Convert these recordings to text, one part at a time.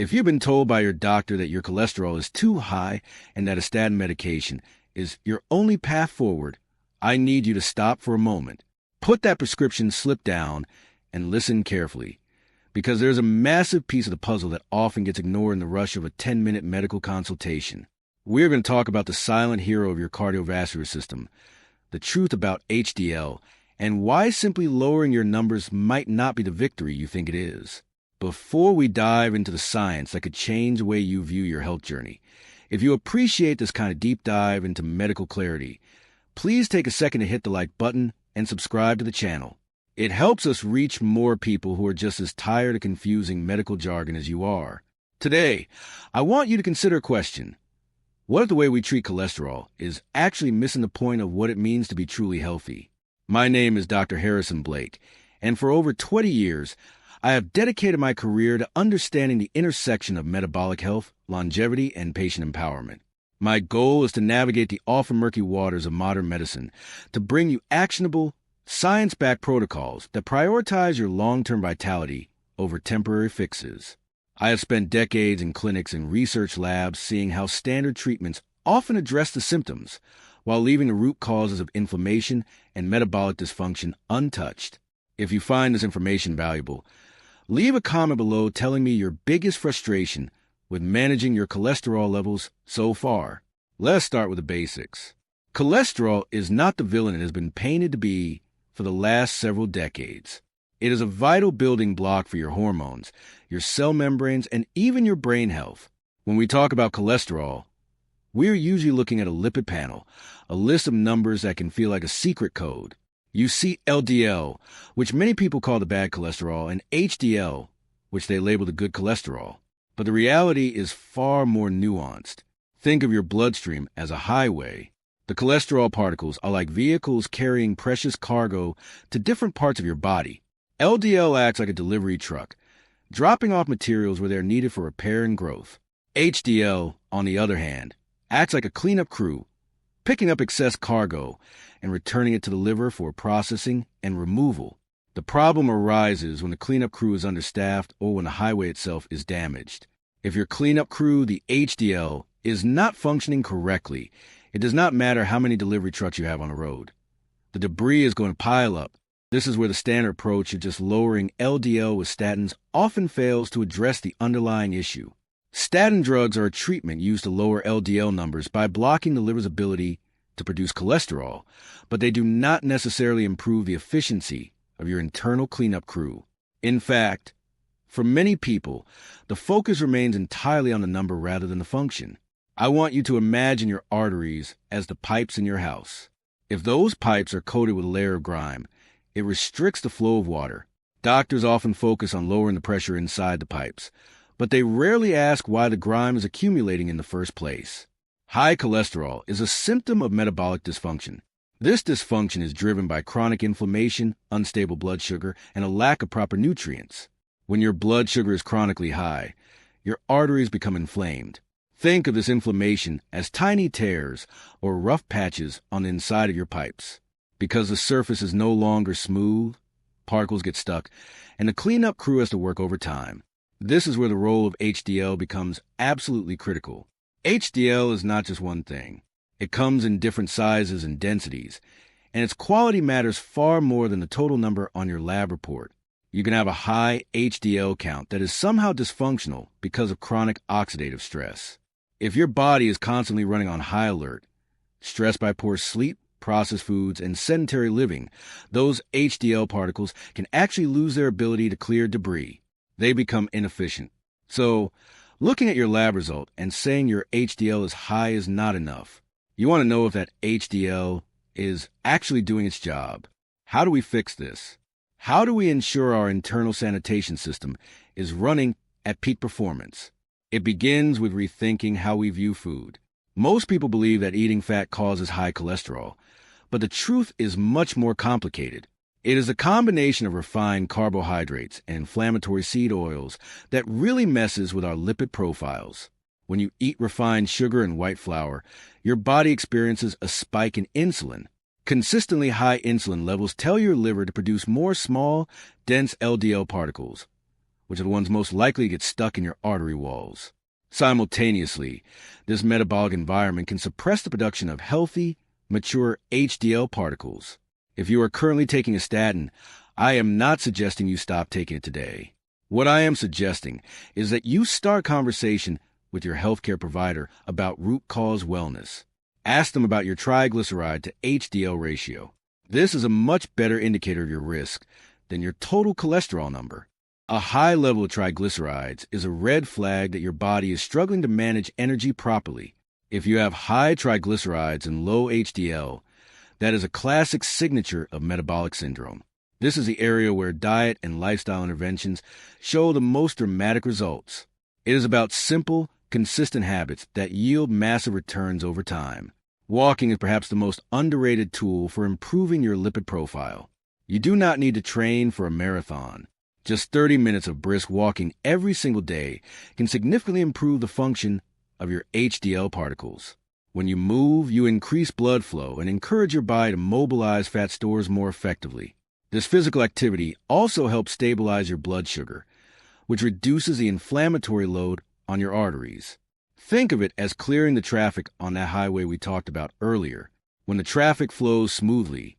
If you've been told by your doctor that your cholesterol is too high and that a statin medication is your only path forward, I need you to stop for a moment. Put that prescription slip down and listen carefully, because there's a massive piece of the puzzle that often gets ignored in the rush of a 10-minute medical consultation. We're going to talk about the silent hero of your cardiovascular system, the truth about HDL, and why simply lowering your numbers might not be the victory you think it is. Before we dive into the science that could change the way you view your health journey, if you appreciate this kind of deep dive into medical clarity, please take a second to hit the like button and subscribe to the channel. It helps us reach more people who are just as tired of confusing medical jargon as you are. Today, I want you to consider a question. What if the way we treat cholesterol is actually missing the point of what it means to be truly healthy? My name is Dr. Harrison Blake, and for over 20 years, I have dedicated my career to understanding the intersection of metabolic health, longevity, and patient empowerment. My goal is to navigate the often murky waters of modern medicine to bring you actionable, science-backed protocols that prioritize your long-term vitality over temporary fixes. I have spent decades in clinics and research labs seeing how standard treatments often address the symptoms while leaving the root causes of inflammation and metabolic dysfunction untouched. If you find this information valuable, leave a comment below telling me your biggest frustration with managing your cholesterol levels so far. Let's start with the basics. Cholesterol is not the villain it has been painted to be for the last several decades. It is a vital building block for your hormones, your cell membranes, and even your brain health. When we talk about cholesterol, we're usually looking at a lipid panel, a list of numbers that can feel like a secret code. You see LDL, which many people call the bad cholesterol, and HDL, which they label the good cholesterol. But the reality is far more nuanced. Think of your bloodstream as a highway. The cholesterol particles are like vehicles carrying precious cargo to different parts of your body. LDL acts like a delivery truck, dropping off materials where they're needed for repair and growth. HDL, on the other hand, acts like a cleanup crew, picking up excess cargo and returning it to the liver for processing and removal. The problem arises when the cleanup crew is understaffed or when the highway itself is damaged. If your cleanup crew, the HDL, is not functioning correctly, it does not matter how many delivery trucks you have on the road. The debris is going to pile up. This is where the standard approach of just lowering LDL with statins often fails to address the underlying issue. Statin drugs are a treatment used to lower LDL numbers by blocking the liver's ability to produce cholesterol, but they do not necessarily improve the efficiency of your internal cleanup crew. In fact, for many people, the focus remains entirely on the number rather than the function. I want you to imagine your arteries as the pipes in your house. If those pipes are coated with a layer of grime, it restricts the flow of water. Doctors often focus on lowering the pressure inside the pipes, but they rarely ask why the grime is accumulating in the first place. High cholesterol is a symptom of metabolic dysfunction. This dysfunction is driven by chronic inflammation, unstable blood sugar, and a lack of proper nutrients. When your blood sugar is chronically high, your arteries become inflamed. Think of this inflammation as tiny tears or rough patches on the inside of your pipes. Because the surface is no longer smooth, particles get stuck, and the cleanup crew has to work overtime. This is where the role of HDL becomes absolutely critical. HDL is not just one thing. It comes in different sizes and densities, and its quality matters far more than the total number on your lab report. You can have a high HDL count that is somehow dysfunctional because of chronic oxidative stress. If your body is constantly running on high alert, stressed by poor sleep, processed foods, and sedentary living, those HDL particles can actually lose their ability to clear debris. They become inefficient. So, looking at your lab result and saying your HDL is high is not enough. You want to know if that HDL is actually doing its job. How do we fix this? How do we ensure our internal sanitation system is running at peak performance? It begins with rethinking how we view food. Most people believe that eating fat causes high cholesterol, but the truth is much more complicated. It is a combination of refined carbohydrates and inflammatory seed oils that really messes with our lipid profiles. When you eat refined sugar and white flour, your body experiences a spike in insulin. Consistently high insulin levels tell your liver to produce more small, dense LDL particles, which are the ones most likely to get stuck in your artery walls. Simultaneously, this metabolic environment can suppress the production of healthy, mature HDL particles. If you are currently taking a statin, I am not suggesting you stop taking it today. What I am suggesting is that you start conversation with your healthcare provider about root cause wellness. Ask them about your triglyceride to HDL ratio. This is a much better indicator of your risk than your total cholesterol number. A high level of triglycerides is a red flag that your body is struggling to manage energy properly. If you have high triglycerides and low HDL, that is a classic signature of metabolic syndrome. This is the area where diet and lifestyle interventions show the most dramatic results. It is about simple, consistent habits that yield massive returns over time. Walking is perhaps the most underrated tool for improving your lipid profile. You do not need to train for a marathon. Just 30 minutes of brisk walking every single day can significantly improve the function of your HDL particles. When you move, you increase blood flow and encourage your body to mobilize fat stores more effectively. This physical activity also helps stabilize your blood sugar, which reduces the inflammatory load on your arteries. Think of it as clearing the traffic on that highway we talked about earlier. When the traffic flows smoothly,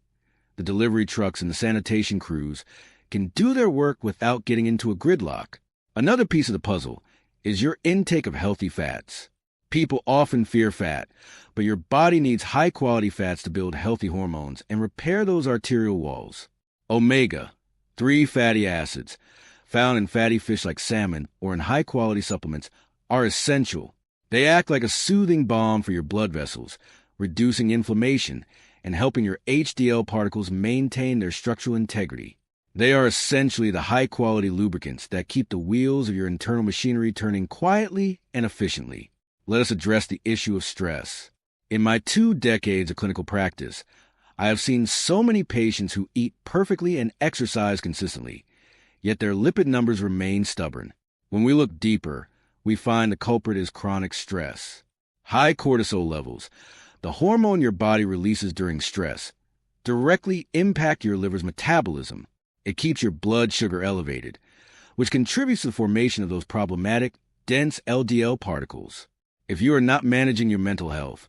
the delivery trucks and the sanitation crews can do their work without getting into a gridlock. Another piece of the puzzle is your intake of healthy fats. People often fear fat, but your body needs high-quality fats to build healthy hormones and repair those arterial walls. Omega-3 fatty acids, found in fatty fish like salmon or in high-quality supplements, are essential. They act like a soothing balm for your blood vessels, reducing inflammation and helping your HDL particles maintain their structural integrity. They are essentially the high-quality lubricants that keep the wheels of your internal machinery turning quietly and efficiently. Let us address the issue of stress. In my 2 decades of clinical practice, I have seen so many patients who eat perfectly and exercise consistently, yet their lipid numbers remain stubborn. When we look deeper, we find the culprit is chronic stress. High cortisol levels, the hormone your body releases during stress, directly impact your liver's metabolism. It keeps your blood sugar elevated, which contributes to the formation of those problematic, dense LDL particles. If you are not managing your mental health,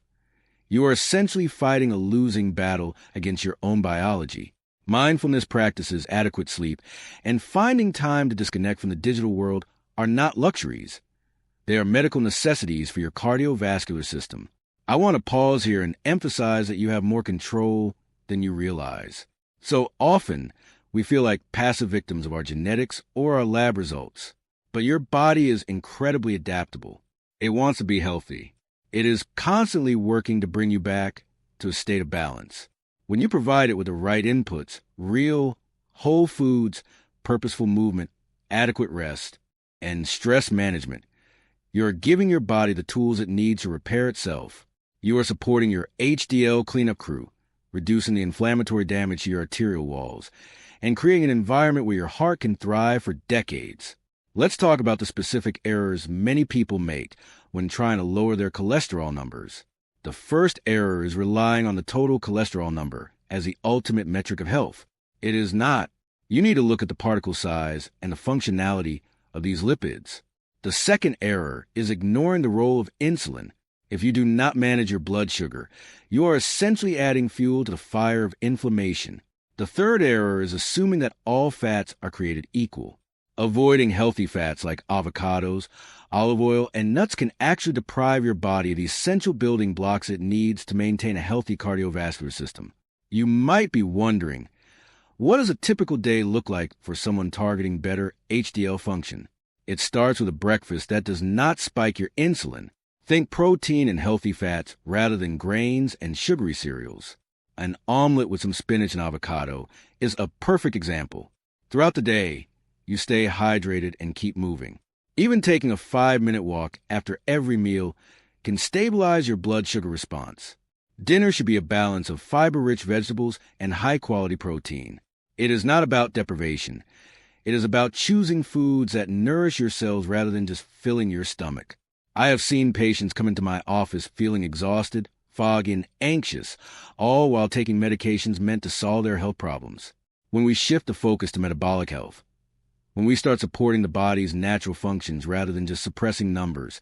you are essentially fighting a losing battle against your own biology. Mindfulness practices, adequate sleep, and finding time to disconnect from the digital world are not luxuries. They are medical necessities for your cardiovascular system. I want to pause here and emphasize that you have more control than you realize. So often, we feel like passive victims of our genetics or our lab results. But your body is incredibly adaptable. It wants to be healthy. It is constantly working to bring you back to a state of balance. When you provide it with the right inputs, real, whole foods, purposeful movement, adequate rest, and stress management, you are giving your body the tools it needs to repair itself. You are supporting your HDL cleanup crew, reducing the inflammatory damage to your arterial walls, and creating an environment where your heart can thrive for decades. Let's talk about the specific errors many people make when trying to lower their cholesterol numbers. The first error is relying on the total cholesterol number as the ultimate metric of health. It is not. You need to look at the particle size and the functionality of these lipids. The second error is ignoring the role of insulin. If you do not manage your blood sugar, you are essentially adding fuel to the fire of inflammation. The third error is assuming that all fats are created equal. Avoiding healthy fats like avocados, olive oil, and nuts can actually deprive your body of the essential building blocks it needs to maintain a healthy cardiovascular system. You might be wondering, what does a typical day look like for someone targeting better HDL function? It starts with a breakfast that does not spike your insulin. Think protein and healthy fats rather than grains and sugary cereals. An omelet with some spinach and avocado is a perfect example. Throughout the day, you stay hydrated and keep moving. Even taking a 5-minute walk after every meal can stabilize your blood sugar response. Dinner should be a balance of fiber-rich vegetables and high-quality protein. It is not about deprivation. It is about choosing foods that nourish your cells rather than just filling your stomach. I have seen patients come into my office feeling exhausted, foggy, and anxious, all while taking medications meant to solve their health problems. When we shift the focus to metabolic health, when we start supporting the body's natural functions rather than just suppressing numbers.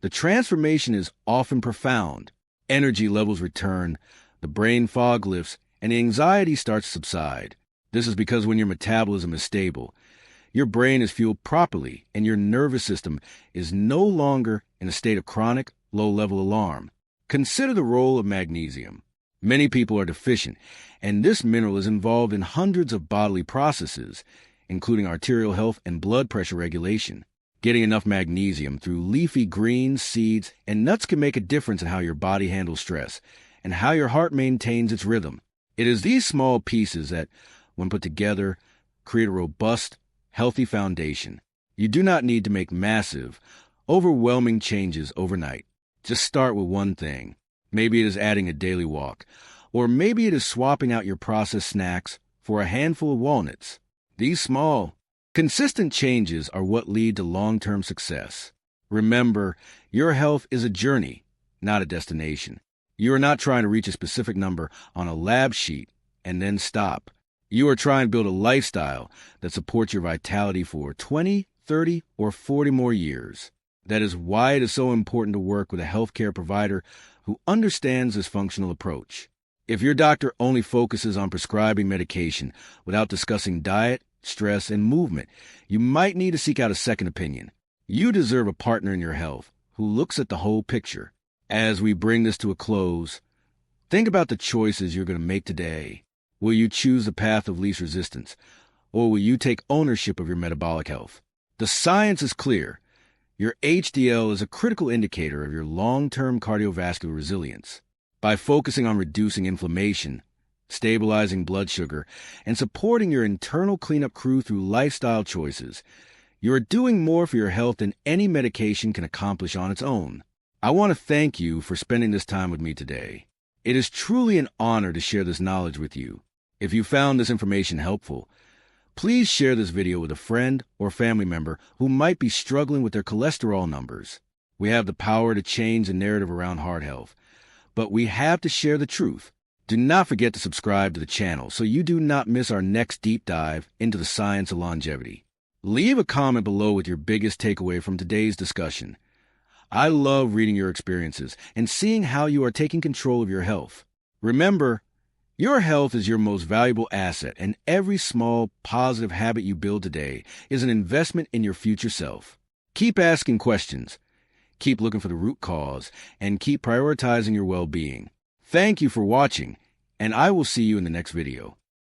The transformation is often profound. Energy levels return, the brain fog lifts, and anxiety starts to subside. This is because when your metabolism is stable, your brain is fueled properly, and your nervous system is no longer in a state of chronic, low-level alarm. Consider the role of magnesium. Many people are deficient, and this mineral is involved in hundreds of bodily processes, including arterial health and blood pressure regulation. Getting enough magnesium through leafy greens, seeds, and nuts can make a difference in how your body handles stress and how your heart maintains its rhythm. It is these small pieces that, when put together, create a robust, healthy foundation. You do not need to make massive, overwhelming changes overnight. Just start with one thing. Maybe it is adding a daily walk, or maybe it is swapping out your processed snacks for a handful of walnuts. These small, consistent changes are what lead to long-term success. Remember, your health is a journey, not a destination. You are not trying to reach a specific number on a lab sheet and then stop. You are trying to build a lifestyle that supports your vitality for 20, 30, or 40 more years. That is why it is so important to work with a healthcare provider who understands this functional approach. If your doctor only focuses on prescribing medication without discussing diet, stress, and movement, you might need to seek out a second opinion. You deserve a partner in your health who looks at the whole picture. As we bring this to a close, think about the choices you're going to make today. Will you choose the path of least resistance, or will you take ownership of your metabolic health? The science is clear. Your HDL is a critical indicator of your long-term cardiovascular resilience. By focusing on reducing inflammation, stabilizing blood sugar, and supporting your internal cleanup crew through lifestyle choices, you are doing more for your health than any medication can accomplish on its own. I want to thank you for spending this time with me today. It is truly an honor to share this knowledge with you. If you found this information helpful, please share this video with a friend or family member who might be struggling with their cholesterol numbers. We have the power to change the narrative around heart health, but we have to share the truth. Do not forget to subscribe to the channel so you do not miss our next deep dive into the science of longevity. Leave a comment below with your biggest takeaway from today's discussion. I love reading your experiences and seeing how you are taking control of your health. Remember, your health is your most valuable asset, and every small, positive habit you build today is an investment in your future self. Keep asking questions, keep looking for the root cause, and keep prioritizing your well-being. Thank you for watching, and I will see you in the next video.